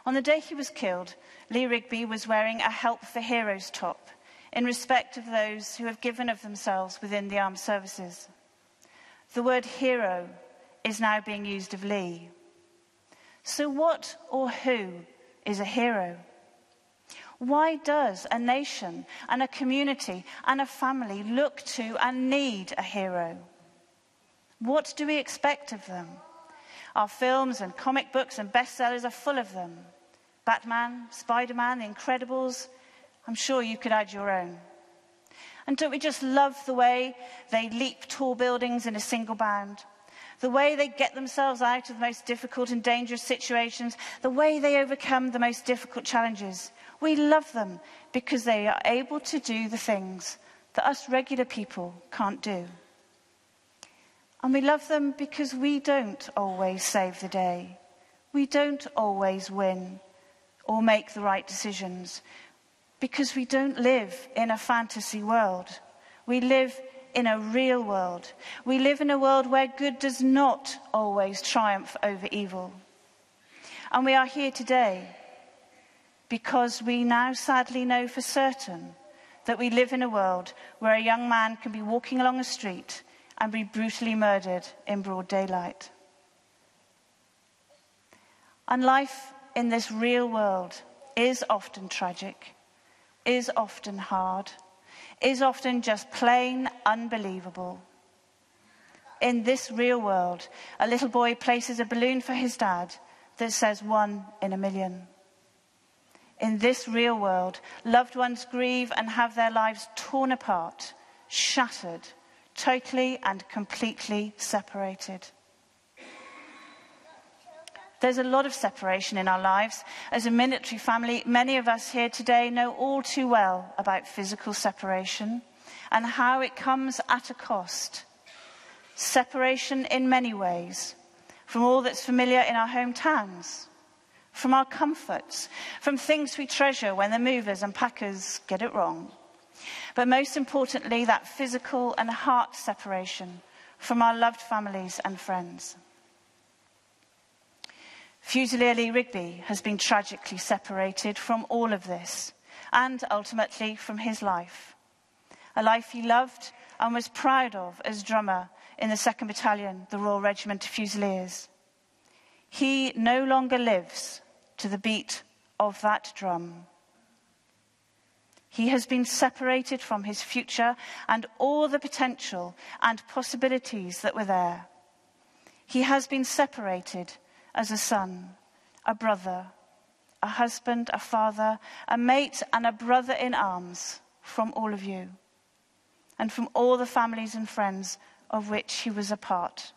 On the day he was killed, Lee Rigby was wearing a Help for Heroes top in respect of those who have given of themselves within the armed services. The word hero is now being used of Lee. So what or who is a hero? Why does a nation and a community and a family look to and need a hero? What do we expect of them? Our films and comic books and bestsellers are full of them. Batman, Spider-Man, The Incredibles. I'm sure you could add your own. And don't we just love the way they leap tall buildings in a single bound? The way they get themselves out of the most difficult and dangerous situations? The way they overcome the most difficult challenges? We love them because they are able to do the things that us regular people can't do. And we love them because we don't always save the day. We don't always win or make the right decisions, because we don't live in a fantasy world. We live in a real world. We live in a world where good does not always triumph over evil. And we are here today because we now sadly know for certain that we live in a world where a young man can be walking along a street and be brutally murdered in broad daylight. And life in this real world is often tragic, is often hard, is often just plain unbelievable. In this real world, a little boy places a balloon for his dad that says 1 in a million. In this real world, loved ones grieve and have their lives torn apart, shattered, totally and completely separated. There's a lot of separation in our lives. As a military family, many of us here today know all too well about physical separation and how it comes at a cost. Separation in many ways, from all that's familiar in our hometowns, from our comforts, from things we treasure when the movers and packers get it wrong. But most importantly, that physical and heart separation from our loved families and friends. Fusilier Lee Rigby has been tragically separated from all of this, and ultimately from his life. A life he loved and was proud of as drummer in the 2nd Battalion, the Royal Regiment of Fusiliers. He no longer lives to the beat of that drum. He has been separated from his future and all the potential and possibilities that were there. He has been separated as a son, a brother, a husband, a father, a mate, and a brother in arms from all of you, and from all the families and friends of which he was a part.